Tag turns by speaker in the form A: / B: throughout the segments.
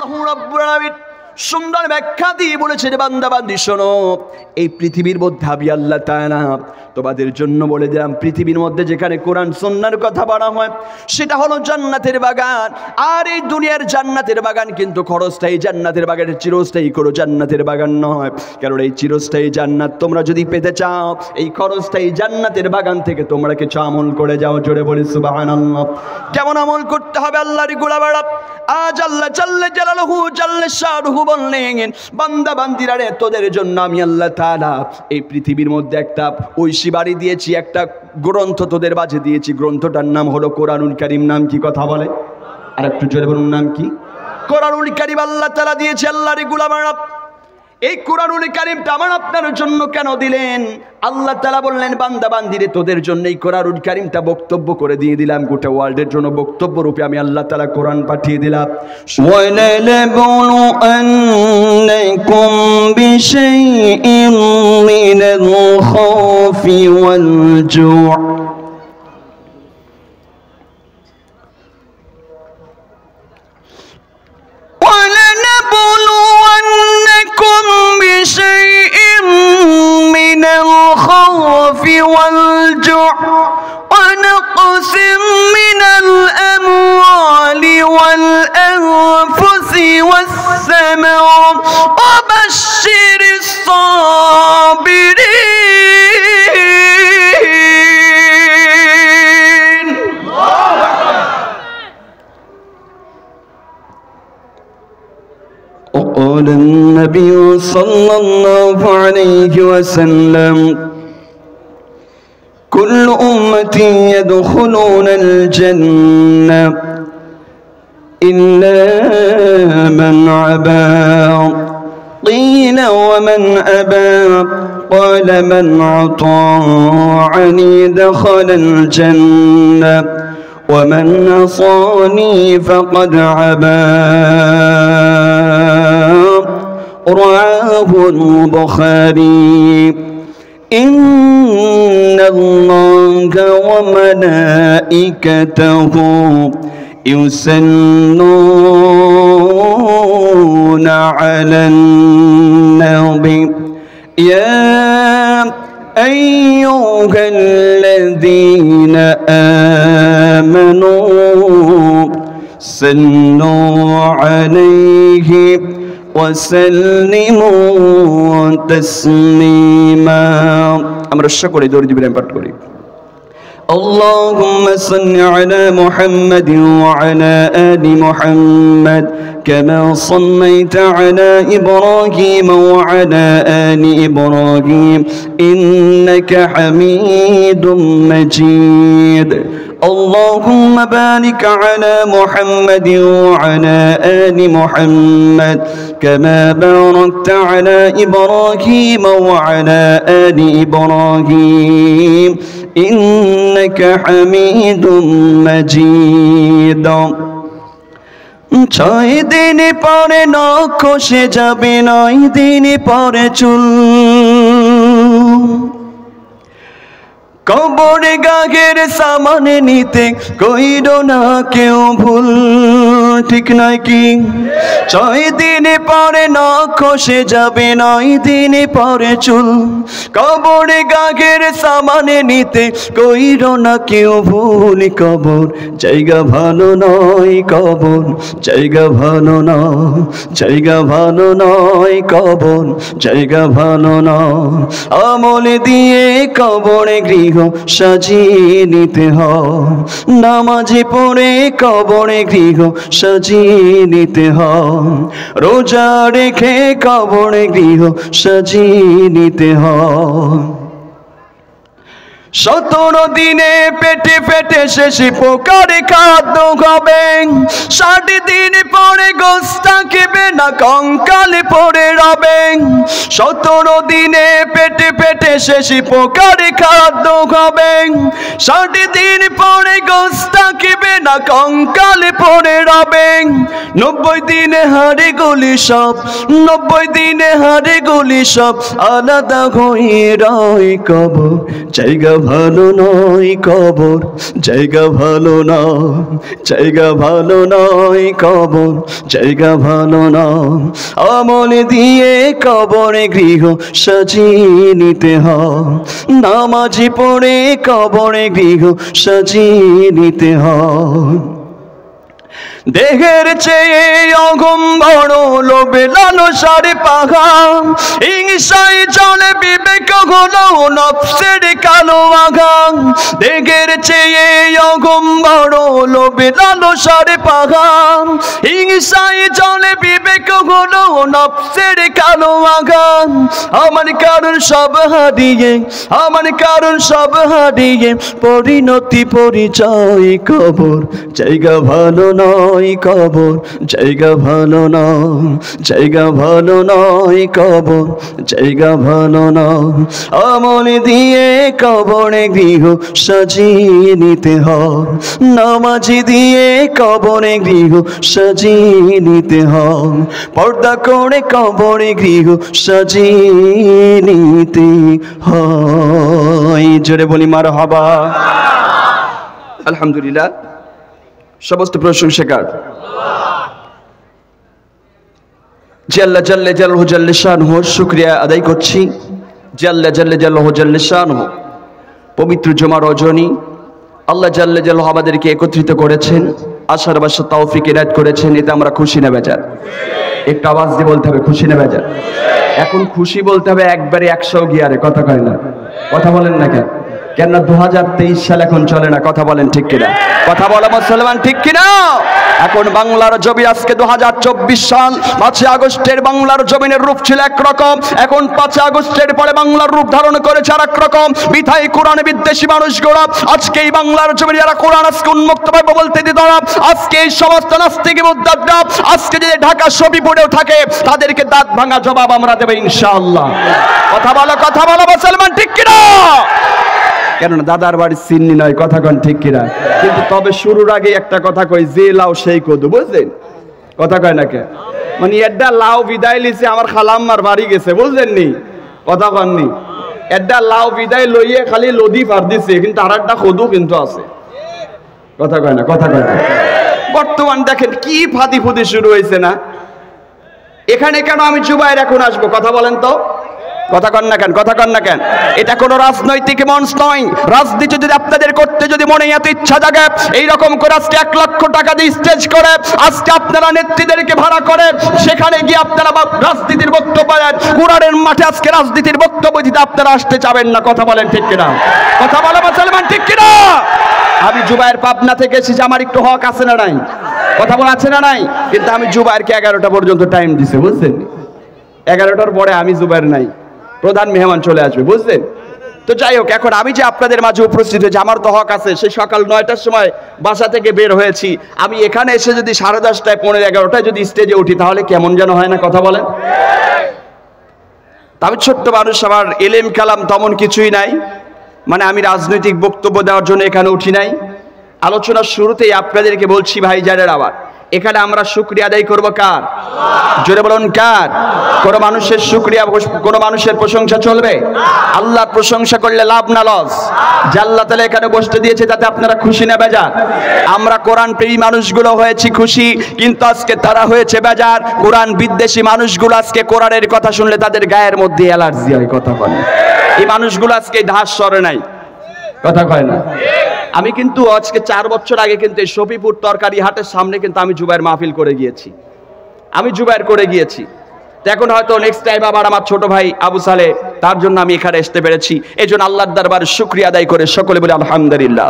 A: আল্লাহু রাব্বুল আলামিন সুন্দর ব্যাখ্যা দিয়ে বলেছেন, বান্দা বান্দি শোনো, এই পৃথিবীর মধ্যে আমি আল্লাহ তাআলা তোমাদের জন্য বলে দিলাম, পৃথিবীর মধ্যে যেখানে কোরআন সুন্নাহর কথা বলা হয় সেটা হলো জান্নাতের বাগান। আর এই দুনিয়ার জান্নাতের বাগান কিন্তু ক্ষণস্থায়ী জান্নাতের বাগানের চিরস্থায়ী কোনো জান্নাতের বাগান নয়। কারণ এই চিরস্থায়ী জান্নাত তোমরা যদি পেতে চাও, এই ক্ষণস্থায়ী জান্নাতের বাগান থেকে তোমরা কিছু আমল করে যাও। জোরে বলি সুবহানাল্লাহ। কেমন আমল করতে হবে আল্লাহর গোলামেরা? আজ আল্লাহ জাল্লে জালালুহু জাল্লে শানুহু বললেন, বান্দা বান্দিরা রে, তোদের জন্য আমি আল্লাহ তাআলা এই পৃথিবীর মধ্যে একটা ঐশী বাড়ি দিয়েছি, একটা গ্রন্থ তোদের মাঝে দিয়েছি। গ্রন্থটার নাম হলো কোরআনুল কারীম। নাম কি? কথা বলে আর একটু জোরে বলুন, নাম কি? কোরআনুল কারীম আল্লাহ তাআলা দিয়েছে। আল্লাহর গোলামেরা, এই কোরআনুল কারীমটা আমার আপনার জন্য কেন দিলেন? আল্লাহ তাআলা বললেন, বান্দা বান্দিরে, তোদের জন্য এই কোরআনুল কারীমটা বক্তব্য করে দিয়ে দিলাম। গোটা ওয়ার্ল্ডের জন্য বক্তব্য রূপে আমি আল্লাহ তাআলা কোরআন পাঠিয়ে দিলাম। ওয়ালানাবলু আন্নাকুম বিশাইইন মিনাল খাউফি ওয়াল জু'। والجوع ونقص من الأموال والأنفس والثمرات وبشر الصابرين. وقال النبي صلى الله عليه وسلم: كل أمتي يدخلون الجنة إلا من أبى. قيل ومن أبى؟ قال من أطاعني دخل الجنة ومن عصاني فقد أبى. رواه البخاري. إن الله وملائكته يصلون على النبي يا أيها الذين آمنوا صلوا عليه وسلموا تسليما. আমরা সকলে দরুদ ইব্রাহিম পাঠ করি। اللهم صل على محمد وعلى آل محمد كما صليت على إبراهيم وعلى آل إبراهيم إنك حميد مجيد. اللهم بارك على محمد وعلى آل محمد كما باركت على إبراهيم وعلى آل إبراهيم إنك حميد مجيد. 6 দিন পরে নখ খসে যাবে, 9 দিন পরে চুল। কবরে গাগের সামানে নিতে কইরো না কেউ ভুল, ঠিক নয় কি? 6 দিন পরে নখ খসে যাবে, 9 দিন পরে চুল। কবরে গাগের সামানে নিতে কইরো না কেউ ভুল। কবর জায়গা ভালো নয়, কবর জায়গা ভালো নয়, জায়গা ভালো নয়, কবর জায়গা ভালো নয়। আমল দিয়ে কবরে গৃহ সাজিয়ে নিতে হয়, নামাজে পড়ে কবরে গৃহ সাজিয়ে নিতে হয়, রোজা রেখে কবরে গৃহ সাজিয়ে নিতে হয়। 17 দিনে পেটে পেটে শেষে পোকারে খাদ্য খাবে, 60 দিন পরে গোস্তা খেবে না, কঙ্কালে পড়ে রবে। 17 দিনে পেটে পেটে শেষে পোকারে খাদ্য খাবে, 60 দিন পরে গোস্তা খেবে না, কঙ্কালে পড়ে রবে। 90 দিনে হাড়ে গুলি সব, 90 দিনে হাড়ে গুলি সব আলাদা হয়ে রয়। কবর জায়গা ভালো নয় কবর, জায়গা ভালো না, জায়গা ভালো নয় কবর, জায়গা ভালো না। আমল দিয়ে কবরে গৃহ সাজিয়ে নিতে হয়, নামাজি পড়ে কবরে গৃহ সাজিয়ে নিতে হয়। দেহের চেয়ে অগম বড় লোভে লালসার পাগাম, হিংসায় চলে বিবেক হলো নফসের কালো আগাম। দেহের চেয়ে অগম বড় লোভে লালসার পাগাম, হিংসায় চলে বিবেক হলো নফসের কালো আগাম। আমার কারণ সব হারিয়ে, আমার কারণ সব হারিয়ে পরিণতি পরিচয় কবর, জায়গা ভালো নয় কবর, জায়গা ভালো না, জায়গা ভালো নয় কবর, জায়গা ভালো না। আমল দিয়ে কবরে গৃহ সাজিয়ে নিতে হয়, নামাজি দিয়ে কবরে গৃহ সাজিয়ে নিতে হয়। পর্দা করে কবরে গৃহ সাজিয়ে নিতে হয়। জোরে বলি মারহাবা। আলহামদুলিল্লাহ, সমস্ত প্রশংসা কার? যে আল্লাহ জাল্লে জালালহু জাল্লে শানহু, শুকরিয়া আদায় করছি যে আল্লাহ জাল্লে জালালহু জাল্লে শানহু পবিত্র জুমা রজনী আল্লাহ জাল্লে জালালহু আমাদেরকে একত্রিত করেছেন, আশার বাসা তৌফিক ইনায়েত করেছেন। এতে আমরা খুশি না বেজার? একটু আওয়াজ দিয়ে বলতে হবে খুশি না বেজার? এখন খুশি বলতে হবে একবারে 100 গিয়ারে, কথা কয় না, কথা বলেন না কেন? কেন 2023 সাল এখন চলে না, কথা বলেন ঠিক কিনা? কথা বলা মুসলমান ঠিক কিনা? এখন বাংলার জমি, আজকে 2024 সাল, 5 আগস্টের বাংলার জমিনের রূপ ছিল একরকম, এখন 5 আগস্টের পরে বাংলার রূপ ধারণ করেছে আর এক রকম। বিধায় কোরআনে বিদ্বেষী মানুষগুলো আজকে এই বাংলার জমি যারা কোরআন আজকে উন্মুক্ত ভাবে বলতে দিত না, আজকে এই সমস্ত নাস্তিক মুদ্দাররা আজকে যে ঢাকা শফিপুরেও থাকে তাদেরকে দাঁত ভাঙা জবাব আমরা দেব ইনশাআল্লাহ। কথা বলো মুসলমান ঠিক কিনা? কেননা দাদার বাড়ির চিন্নি নয়, কথা কন ঠিক কিনা? কিন্তু তবে শুরুর আগে একটা কথা কই, যে লাও সেই কদু, বুঝলেন? কথা কয় না কে? মানে এড্ডা লাও বিদায় লিছে আমার খালাম্মার বাড়ি গেছে, বুঝলেন নি? কথা কননি? এড্ডা লাও বিদায় লইয়ে খালি লদি ফার দিছে, কিন্তু আর একটা কদু কিন্তু আছে। কথা কয় না, কথা কয় না? বর্তমান দেখেন কি ফাদি ফুদি শুরু হয়েছে না? এখানে কেন আমি জুবাইর এখন আসবো, কথা বলেন তো? কথা কন না কেন? কথা কন না কেন? এটা কোনো রাজনৈতিক মঞ্চ নয়। রাজনীতি যদি আপনাদের করতে যদি মনে এত ইচ্ছা জাগে, এইরকম করে আজকে 1 লক্ষ টাকা দিয়ে স্টেজ করে আজকে আপনারা নেত্রীদেরকে ভাড়া করে সেখানে গিয়ে আপনারা রাজনীতির বক্তব্য দেন, কোরআনের মাঠে আজকে রাজনীতির বক্তব্য দিতে আপনারা আসতে চাবেন না, কথা বলেন ঠিক কিনা? কথা বলে মুসলমান ঠিক কিনা? আমি জুবাইর পাবনা থেকে এসেছি, আমার একটু হক আছে না নাই? কথা বলা আছে না নাই? কিন্তু আমি জুবাইরকে 11টা পর্যন্ত টাইম দিছে, বুঝছেন? 11টার পরে আমি জুবাইর নাই, প্রধান মেহমান চলে আসবে, বুঝলেন তো? যাই হোক, এখন আমি যে আপনাদের মাঝে উপস্থিত হয়েছি, আমার তো হক আছে। সেই সকাল 9টার সময় বাসা থেকে বের হয়েছি, আমি এখানে এসে যদি 10:30টায় 11:30টায় যদি স্টেজে উঠি তাহলে কেমন যেন হয় না, কথা বলেন? আমি ছোট্ট মানুষ, আমার এলেম কালাম তেমন কিছুই নাই, মানে আমি রাজনৈতিক বক্তব্য দেওয়ার জন্য এখানে উঠি নাই। আলোচনার শুরুতেই আপনাদেরকে বলছি ভাই জানেন, আবার এখানে আমরা শুকরিয়া আদায় করব কার? জোরে বলুন কার? কোন মানুষের শুকরিয়া, কোন মানুষের প্রশংসা চলবে? আল্লাহর প্রশংসা করলে লাভ না লস? যে আল্লাহ তাআলা এখানে বসতে দিয়েছে তাতে আপনারা খুশি না বেজার? আমরা কোরআন প্রেমী মানুষগুলো হয়েছি খুশি, কিন্তু আজকে তারা হয়েছে বেজার। কোরআন বিদ্বেষী মানুষগুলো আজকে কোরআনের কথা শুনলে তাদের গায়ের মধ্যে অ্যালার্জি হয়, কথা বলে। এই মানুষগুলো আজকে ধাস সরে নাই, কথা কয় না? আমি কিন্তু আজকে 4 বছর আগে কিন্তু এই শফিপুর তরকারি হাটের সামনে কিন্তু আমি জুবাইর মাহফিল করে গিয়েছি, আমি জুবাইর করে গিয়েছি। তো এখন হয়তো নেক্সট টাইম আবার আমার ছোট ভাই আবু সালে, তার জন্য আমি এখানে আসতে পেরেছি। এই জন্য আল্লাহর দরবারে শুকরিয়া আদায় করে সকলে বলে আলহামদুলিল্লাহ।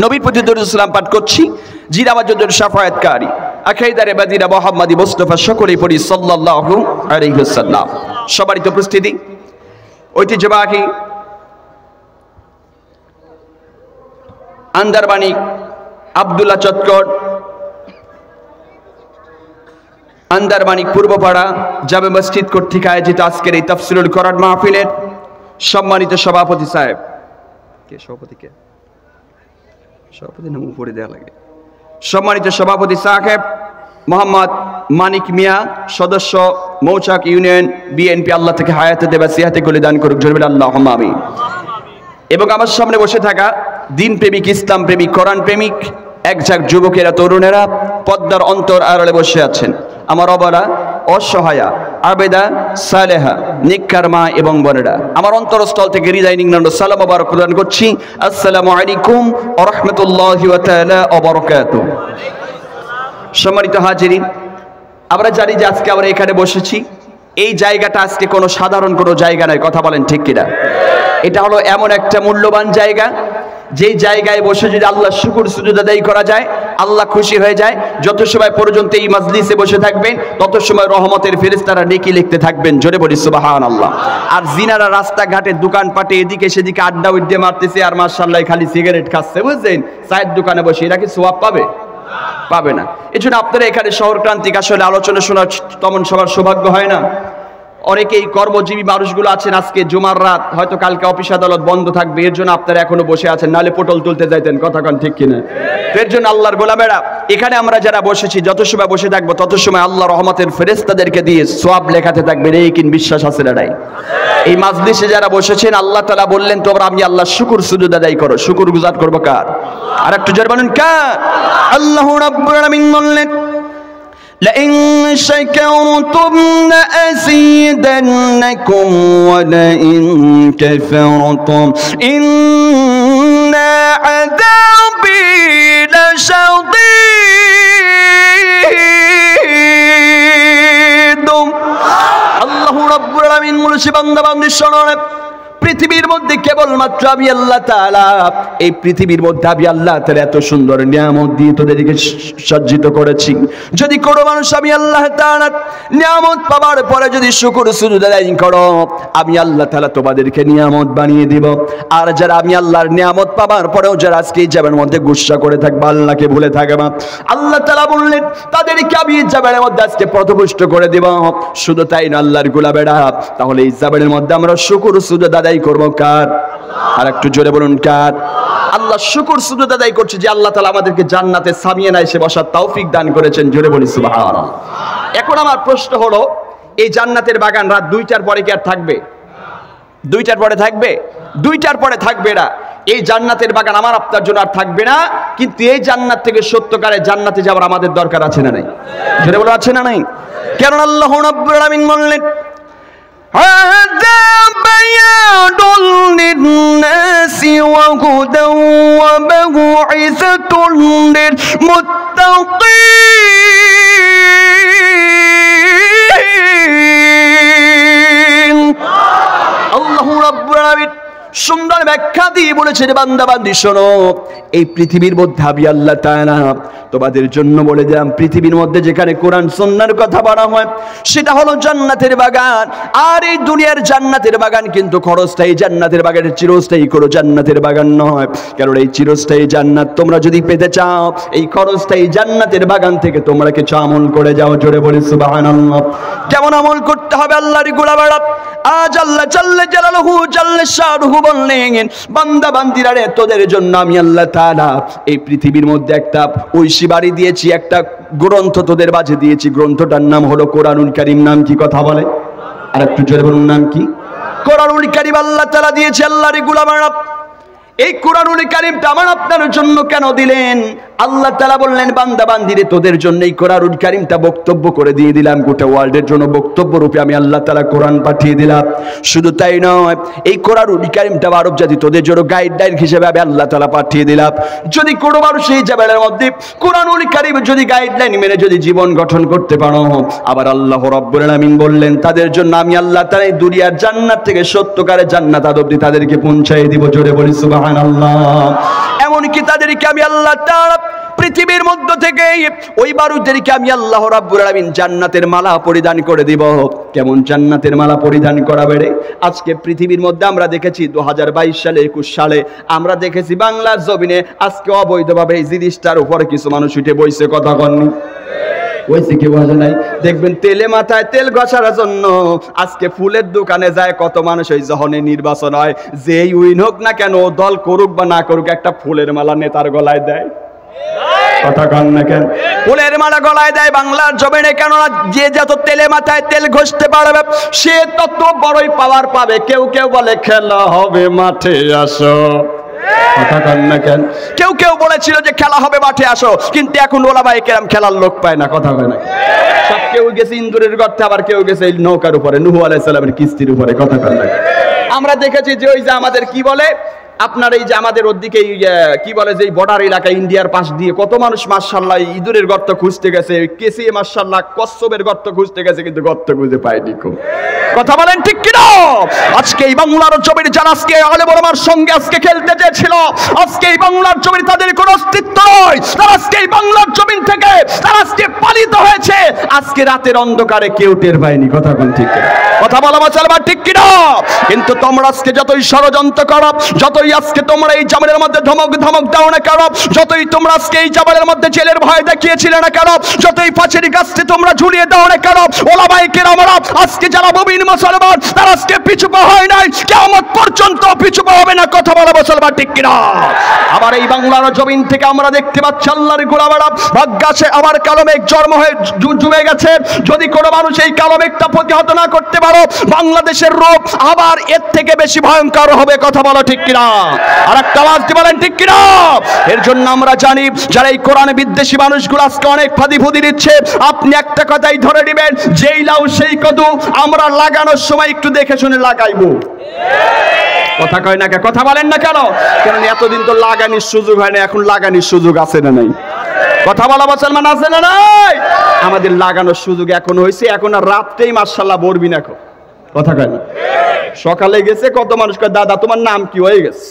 A: নবীর প্রতি দরুদ সালাম পাঠ করছি, যিনি আমার জন্য শাফায়াতকারী, আখিদারে মদিনা মুহাম্মদী মুস্তাফা, সকলেই পড়ি সাল্লাল্লাহু আলাইহি ওয়াসাল্লাম। সম্মানিত উপস্থিতি, ঐতিহ্যবাহী আন্দারবাণী আব্দুল্লাহ চটকট আন্দারবাণিক পূর্বপাড়া জামে মসজিদ কর্তৃক আয়োজিত আজকের এই তাফসীরুল কোরআন মাহফিলের সম্মানিত সভাপতি সাহেব, কে সভাপতি? কে সভাপতি? নাম উপরে দেওয়া লাগে। সম্মানিত সভাপতি সাহেব মোহাম্মদ মানিক মিয়া, সদস্য মৌচাক ইউনিয়ন বিএনপি, আল্লাহ থেকে হায়াতে দেবা সিহাতে গুলি দান করুক, জোরে বলে আল্লাহুম্মা আমিন। এবং আমার সামনে বসে থাকা দিন প্রেমিক, ইসলাম প্রেমিক, কোরআন প্রেমিক এক ঝাঁক যুবকেরা, তরুণেরা পদ্মার অন্তর আড়ালে বসে আছেন। আমার অবলা, অসহায়া, আবেদা, সালেহা, নিকার মা এবং বোনেরা, আমার অন্তরস্থল থেকে হৃদয় নিংড়ানো সালাম মুবারক প্রদান করছি। আসসালামু আলাইকুম ওয়া রাহমাতুল্লাহি ওয়া তাআলা ওয়া বারাকাতুহু। সম্মানিত হাজিরিন, আমরা জানি যে আজকে আমরা এখানে বসেছি, এই জায়গাটা আজকে কোনো সাধারণ কোনো জায়গা নয়, কথা বলেন ঠিক কিনা? এটা হলো এমন একটা মূল্যবান জায়গা, যেই জায়গায় বসে যদি আল্লাহ শুকর সুজুদ আদায় করা যায়, আল্লাহ খুশি হয়ে যায়। যত সময় পর্যন্ত এই মাজলিসে বসে থাকবেন তত সময় রহমতের ফেরেশতারা নেকি লিখতে থাকবেন। জোরে বলি সুবহানাল্লাহ। আর জিনারা রাস্তাঘাটে দোকানপাটে এদিকে সেদিকে আড্ডা উড্ডে মারতেছে আর মাশাআল্লাহ খালি সিগারেট খাচ্ছে, বুঝছেন? চায়ের দোকানে বসে এরা কি সওয়াব পাবে? পাবে না। এজন্য আপনারা এখানে শহরক্রান্তিক আসলে আলোচনা শোনার তেমন সবার সৌভাগ্য হয় না। অনেকেই কর্মজীবী মানুষগুলো আছেন, আজকে জুমার রাত, হয়তো কালকে অফিস আদালত বন্ধ থাকবে, এর জন্য আপনারা এখনো বসে আছেন, নালে পটল তুলতে যাইতেন, কথা কন ঠিক কিনা? এর জন্য আল্লাহর গোলামেরা এখানে আমরা যারা বসেছি, যত সময় বসে থাকবো তত সময় আল্লাহ রহমতের ফেরেশতাদেরকে দিয়ে সওয়াব লেখাতে থাকবে। এই কিন বিশ্বাস আছে না নাই? এই মাজলিসে যারা বসেছেন আল্লাহ তাআলা বললেন তোমরা আমি আল্লাহ শুকর সুজুদ আদায় করো। শুকর গুজার করবো কার? আর একটু জোরে বলুন কার? আল্লাহ রাব্বুল আলামিন বললেন لئن شكرتم لأزيدنكم ولئن كفرتم إن عذابي لشديد। আল্লাহু রাব্বুল আলামিন বলেছে বান্দা বান্দি শোনো, পৃথিবীর মধ্যে কেবলমাত্র আমি আল্লাহ তাআলা, এই পৃথিবীর মধ্যে আমি আল্লাহ তাআলা এত সুন্দর নিয়ামত দিয়ে তোদেরকে সজ্জিত করেছি। যদি কোনো মানুষ আমি আল্লাহ তাআলার নিয়ামত পাওয়ার পরে যদি শুকর সুজুদ আদায় করো, আমি আল্লাহ তাআলা তোমাদেরকে নিয়ামত বানিয়ে দিব। আর যারা আমি আল্লাহর নিয়ামত পাওয়ার পরেও যারা আজকে এই জাবের মধ্যে গুসা করে থাকবে, আল্লাহকে ভুলে থাকবে, আল্লাহ তাআলা বললেন তাদেরকে আমি এই জাবের মধ্যে আজকে পথভ্রষ্ট করে দিব। শুধু তাই না আল্লাহর গোলামেরা, তাহলে এই জাবের মধ্যে আমরা শুকর সুজুদ আদায় করবো কার? আর একটু জোরে বলুন কার? আল্লাহ শুকর সুজুদ আদায় করছে যে আল্লাহ তাআলা আমাদেরকে জান্নাতে সামিয়ানা এসে বসার তৌফিক দান করেছেন। জোরে বলি সুবহানাল্লাহ। এখন আমার প্রশ্ন হলো, এই জান্নাতের বাগান রাত 2টার পরে কি আর থাকবে? 2টার পরে থাকবে? 2টার পরে থাকবে না। এই জান্নাতের বাগান আমার আপনার জন্য আর থাকবে না। কিন্তু এই জান্নাত থেকে সত্যকারে জান্নাতে যাওয়ার আমাদের দরকার আছে না নাই? জোরে বলো আছে না নাই? কারণ আল্লাহ রাব্বুল আলামিন বললেন هذا بيان للناس وهدى وموعظة للمتقين। আল্লাহু রাব্বুল আলামিন সুন্দর ব্যাখ্যা দিয়ে বলেছেন বান্দা বান্দি শোনো, এই পৃথিবীর মধ্যে আমি আল্লাহ তাআলা তোমাদের জন্য বলে দিলাম, পৃথিবীর মধ্যে যেখানে কোরআন সুন্নাহর কথা বলা হয় সেটা হলো জান্নাতের বাগান। আর এই দুনিয়ার জান্নাতের বাগান কিন্তু ক্ষণস্থায়ী, জান্নাতের বাগানের চিরস্থায়ী কোনো জান্নাতের বাগান নয়। কারণ এই চিরস্থায়ী জান্নাত তোমরা যদি পেতে চাও, এই ক্ষণস্থায়ী জান্নাতের বাগান থেকে তোমরা কিছু আমল করে যাও। জোরে বলি সুবহানাল্লাহ। কেমন আমল করতে হবে আল্লাহর গোলামেরা? আজ আল্লাহ জাল্লে জালালুহু জাল্লে শানুহু বললেন বান্দা বান্দিরা রে, তোদের জন্য আমি আল্লাহ তাআলা এই পৃথিবীর মধ্যে একটা ঐশী বাড়ি দিয়েছি, একটা গ্রন্থ তোদের মাঝে দিয়েছি। গ্রন্থটার নাম হলো কোরআনুল কারীম। নাম কি? কথা বলে আর একটু জোরে বলুন নাম কি? কোরআনুল কারীম আল্লাহ তাআলা দিয়েছে। আল্লাহর গোলামেরা, এই কোরআনুল কারীমটা আমার আপনার জন্য কেন দিলেন? আল্লাহ তাআলা বললেন বান্দা বান্দিরে, তোদের জন্য এই কোরআনুল কারীমটা বক্তব্য করে দিয়ে দিলাম। গোটা ওয়ার্ল্ডের জন্য বক্তব্য রূপে আমি আল্লাহ তাআলা কোরআন পাঠিয়ে দিলাম। শুধু তাই নয়, এই কোরআনুল কারীমটা আরব জাতি তোদের জন্য গাইডলাইন হিসেবে আমি আল্লাহ তাআলা পাঠিয়ে দিলাম। যদি কোনো মানুষ এই জাবেলের মধ্যে কোরআনুল কারীম যদি গাইডলাইন মেনে যদি জীবন গঠন করতে পারো, আবার আল্লাহ রাব্বুল আলামিন বললেন তাদের জন্য আমি আল্লাহ তাআলা এই দুনিয়ার জান্নাত থেকে সত্যকারে জান্নাত অবধি তাদেরকে পৌঁছায় দিব। জোরে বলি সুবহানাল্লাহ। এমনকি তাদেরকে আমি আল্লাহ তাআলা পৃথিবীর মধ্য থেকে ওই বারুদেরকে আমি আল্লাহ রাব্বুল আলামিন জান্নাতের মালা পরিধান করে দিব। কেমন জান্নাতের মালা পরিধান করাবে রে? আজকে পৃথিবীর মধ্যে আমরা দেখেছি 2022 সালে 21 সালে আমরা দেখেছি বাংলার জমিনে আজকে অবৈধভাবে এই জিনিসটার উপরে কিছু মানুষ উঠে বইছে। কথা কননি? ওইসে কি বোঝা নাই? দেখবেন তেলে মাথায় তেল ঘষার জন্য আজকে ফুলের দোকানে যায় কত মানুষ। ওই যখন নির্বাচন হয়, যেই উইন হোক না কেন, দল করুক বা না করুক, একটা ফুলের মালা নেতার গলায় দেয়। কথা কন না কেন? ফুলের মালা গলায় দেয় বাংলার জমিনে, কেননা যে যত তেলে মাথায় তেল ঘষতে পারবে সে তত বড়ই পাওয়ার পাবে। কেউ কেউ বলে খেলা হবে মাঠে আসো, কথা কন না কেন? কেউ কেউ বলেছিল যে খেলা হবে মাঠে আসো, কিন্তু এখন ওলামায়ে কেরাম খেলার লোক পায় না, কথা হয় না। সব কেউ গেছে ইন্দুরের গর্তে, আবার কেউ গেছে এই নৌকার উপরে, নূহ আলাইহিস সালামের কিস্তির উপরে, কথা কন না। আমরা দেখেছি যে ওই যে আমাদের কি বলে আপনার এই যে আমাদের ওদিকে কি বলে যে বর্ডার এলাকা ইন্ডিয়ার পাশ দিয়ে কত মানুষ মাশাআল্লাহ ইঁদুরের গর্ত খুঁজতে গেছে, কেসি মাশাআল্লাহ কচ্ছপের গর্ত খুঁজতে গেছে, কিন্তু গর্ত খুঁজে পায়নি। কথা বলেন ঠিক কিনা? আজকে এই বাংলার জমির যারা আজকে আলেম ওলামার সঙ্গে আজকে খেলতে চেয়েছিল, আজকে এই বাংলার জমির তাদের কোনো অস্তিত্ব নয়। তারা আজকে এই বাংলার জমিন থেকে তারা আজকে পালিত হয়েছে, আজকে রাতের অন্ধকারে কেউ টের পায়নি। কথা বলেন ঠিক কিনা? কথা বলা মুসলমান ঠিক কিনা? কিন্তু তোমরা আজকে যতই ষড়যন্ত্র করো, যতই আজকে তোমরা এই জামানের মধ্যে ধমক দাও না কেন, যতই তোমরা আজকে এই জামানের মধ্যে জেলের ভয় দেখিয়েছিলে না কেন, যতই ফাঁসির গাছটি তোমরা ঝুলিয়ে দাও না কেন, ওলামায়ে কেরামরা আজকে যারা মুমিন মুসলমান তারা আজকে পিছু পা হয় নাই, কিয়ামত পর্যন্ত পিছু পা হবে না। কথা বলা মুসলমান ঠিক কিনা? আবার এই বাংলার জমিন থেকে আমরা দেখতে পাচ্ছি আল্লাহর গোলামেরা ভাগ্যাসে আমার কালো মেঘ জন্ম হয়ে জমে গেছে। যদি কোনো মানুষ এই কালো মেঘটা প্রতিহত না করতে পারো, বাংলাদেশের রূপ আবার এর থেকে বেশি ভয়ঙ্কর হবে। কথা বলো ঠিক কিনা? আর একটা আওয়াজ দিয়ে বলেন ঠিক কিনা? এর জন্য আমরা জানি যারা এই কোরআন বিদ্বেষী মানুষগুলো আজকে অনেক ফাঁদি ফুদি দিচ্ছে, আপনি একটা কথাই ধরে নেবেন, যেই লাউ সেই কদু, আমরা লাগানোর সময় একটু দেখে শুনে লাগাইবো। কথা কয় না, কথা বলেন না কেন? কারণ এতদিন তো লাগানির সুযোগ হয় না, এখন লাগানির সুযোগ আছে না নাই? কথা বলা মুসলমান আছে না নাই? আমাদের লাগানোর সুযোগ এখন হয়েছে, এখন আর রাতটাই মাশাআল্লাহ বলবি না। কথা কয় না? সকালে গেছে কত মানুষ কয় দাদা তোমার নাম কি, হয়ে গেছে।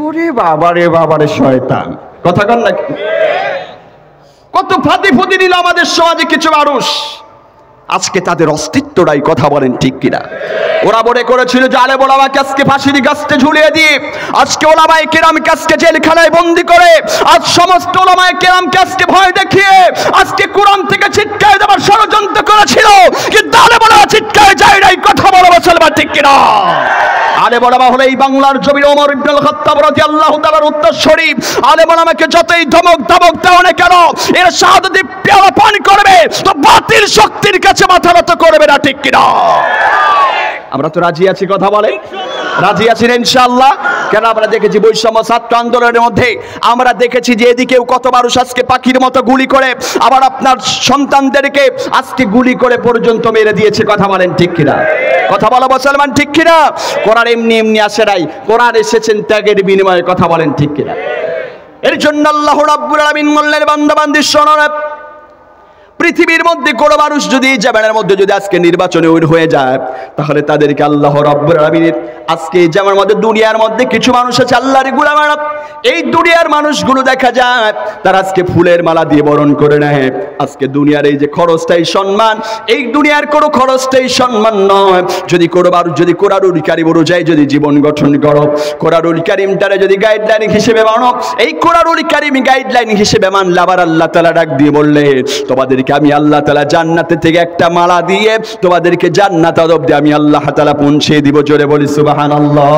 A: ওরে বাবা রে শয়তান, কথা কন না? কত ফাঁদি ফুদি দিল আমাদের সমাজে কিছু মানুষ, আজকে তাদের অস্তিত্বটাই, কথা বলেন ঠিক কিনা? ওরা মনে করেছিল যে আলেম ওলামাকে আজকে ফাঁসির গাছতে ঝুলিয়ে দিয়ে, আজকে ওলামায়ে কেরামকে আজকে জেলখানায় বন্দী করে, আজ সমস্ত ওলামায়ে কেরামকে আজকে ভয় দেখিয়ে আজকে কোরআন থেকে ছিটকায় দেওয়ার ষড়যন্ত্র করেছিল, কিন্তু আলেম ওলামা ছিটকায় যায় নাই। কথা বলা মুসলমান ঠিক কিনা? আলেম ওলামা হলো এই বাংলার জমির ওমর ইবনুল খাত্তাব রাদিয়াল্লাহু তাআলার উত্তরসূরি। আলেম ওলামাকে যতই ধমক দাও না কেন, এর শাহাদাতের পেয়ালা পান করবে তো বাতিল শক্তির কাছে মাথা নত করবে না, ঠিক কিনা? আমরা তো রাজি আছি, কথা বলে রাজি আছি ইনশাআল্লাহ। কেন আমরা দেখেছি বৈষম্য ছাত্র আন্দোলনের মধ্যে আমরা দেখেছি যে এদিকেও কত মানুষ আজকে পাখির মতো গুলি করে, আবার আপনার সন্তানদেরকে আজকে গুলি করে পর্যন্ত মেরে দিয়েছে। কথা বলেন ঠিক কিনা? কথা বলা মুসলমান ঠিক কিনা? কোরআন এমনি আসে নাই, কোরআন এসেছেন ত্যাগের বিনিময়ে। কথা বলেন ঠিক কিনা? এর জন্য আল্লাহ রাব্বুল আলামিন বললেন বান্দা বান্দি শোনো, পৃথিবীর মধ্যে কোনো মানুষ যদি এই জামানের মধ্যে যদি আজকে নির্বাচনে হয়ে যায়, তাহলে তাদেরকে আল্লাহ রাব্বুল আলামিনের আজকে এই জামার মধ্যে দুনিয়ার মধ্যে কিছু মানুষ আছে আল্লাহর গোলামেরা, এই দুনিয়ার মানুষগুলো দেখা যায় তারা আজকে ফুলের মালা দিয়ে বরণ করে নেয়। আজকে দুনিয়ার এই যে খরচটাই সম্মান, এই দুনিয়ার কোনো খরচটাই সম্মান নয়। যদি কোনো মানুষ যদি কোরআনুল কারীম অনুযায়ী যদি জীবন গঠন করো, কোরআনুল কারীমটারে যদি গাইডলাইন হিসেবে মানো, এই কোরআনুল কারীম গাইডলাইন হিসেবে মানলে আবার আল্লাহ তাআলা ডাক দিয়ে বললে তোমাদেরকে আমি আল্লাহ তাআলা জান্নাতের থেকে একটা মালা দিয়ে তোমাদেরকে জান্নাত অবধি আমি আল্লাহ তাআলা পৌঁছে দিব। জোরে বলি সুবহানাল্লাহ।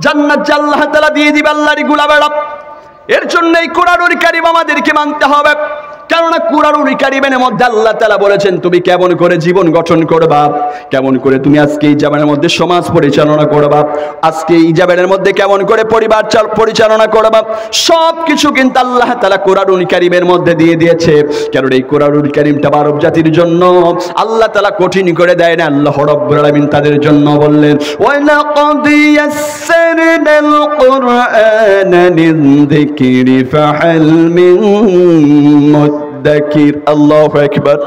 A: জান্নাত আল্লাহ তাআলা দিয়ে দিবে আল্লাহর গোলামেরা। এর জন্য এই কোরআনুল কারীম আমাদেরকে মানতে হবে, কেননা কোরআনুল কারীমের মধ্যে আল্লাহ তাআলা বলেছেন তুমি কেমন করে জীবন গঠন করবা, কেমন করে তুমি আজকে এই জামানের মধ্যে সমাজ পরিচালনা করবা, আজকে এই জামানের মধ্যে কেমন করে পরিবার পরিচালনা করবা, সব কিছু কিন্তু আল্লাহ তাআলা কোরআনুল কারীমের মধ্যে দিয়ে দিয়েছে। কারণ এই কোরআনুল কারীমটা মানব জাতির জন্য আল্লাহ তাআলা কঠিন করে দেয় না। আল্লাহ রাব্বুল আলামিন তাদের জন্য বললেন ওয়ালাকাদ ইয়াসসারনাল কুরআনা লিযিকরি ফাহাল মিন মুদ্দাকির। আল্লাহু আকবার।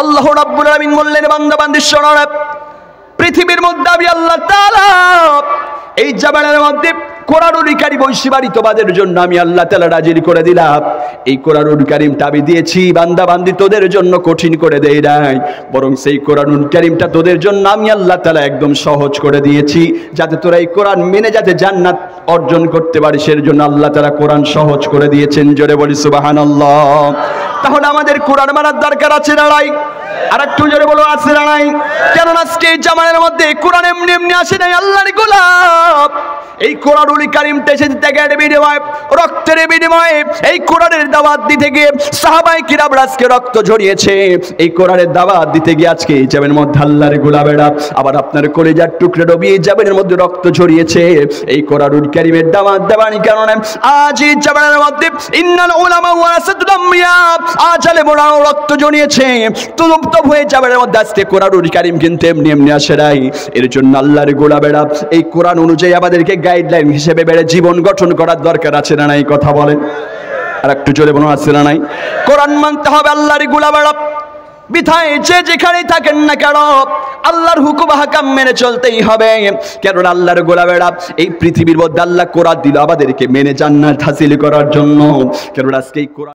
A: আল্লাহ রাব্বুল আলামিন বললেন বান্দা বান্দি শোনো, পৃথিবীর মধ্যে আমি আল্লাহ তাআলা এই জামানের মধ্যে কোরআনুল কারীম বৈশিবাড়ি তোমাদের জন্য আমি আল্লাহ তাআলা নাজিল করে দিলাম। এই কোরআনুল কারীমটা আমি দিয়েছি বান্দা বান্দি তোদের জন্য কঠিন করে দেই নাই, বরং সেই কোরআনুল কারীমটা তোদের জন্য আমি আল্লাহ তাআলা একদম সহজ করে দিয়েছি, যাতে তোরা এই কোরআন মেনে যাতে জান্নাত অর্জন করতে পারিস। এর জন্য আল্লাহ তাআলা কোরআন সহজ করে দিয়েছেন। জোরে বলি সুবহানাল্লাহ। তাহলে আমাদের কোরআন মানার দরকার আছে না নাই? আর একটু জোরে বলো আছে না নাই? কেন আজকে এই জামানের মধ্যে কোরআন এমনি আসে নাই। আল্লাহর গোলাম এই কোরআনুল কারীমটা এসেছে ত্যাগের বিনিময়ে, রক্তের বিনিময়ে। এই কোরআনের দাওয়াত দিতে গিয়ে সাহাবায়ে কিরাম আজকে রক্ত ঝরিয়েছে। এই কোরআনের দাওয়াত দিতে গিয়ে আজকে এই জাবের মধ্যে আল্লাহর গোলামেরা, আবার আপনার কলিজার টুকরা নবী এই জাবের মধ্যে রক্ত ঝরিয়েছে। এই কোরআনুল কারীমের দাওয়াত দেওয়ার কারণে আজ এই জাবের মধ্যে ইন্নাল উলামা ওয়ারাসাতুল আমবিয়া, আজ আলেমরাও রক্ত ঝরিয়েছে। তবু হয়ে জাবের মধ্যে আজকে কোরআনুল কারীম কিন্তু এমনি এমনি আসে নাই। এর জন্য আল্লাহর গোলামেরা এই কোরআন অনুযায়ী আমাদেরকে গাইডলাইন হিসেবে বেড়ে জীবন গঠন করার দরকার আছে না নাই? কথা বলেন আর একটু জোরে বলুন, আছে না নাই? কোরআন মানতে হবে আল্লাহর গোলামেরা। বিধায় যে যেখানেই থাকেন না কেন আল্লাহর হুকুম হাকাম মেনে চলতেই হবে। কেন আল্লাহর গোলামেরা এই পৃথিবীর মধ্যে আল্লাহ কোরআন দিল আমাদেরকে মেনে জান্নাত হাসিল করার জন্য। কেন আজকে এই কোরআন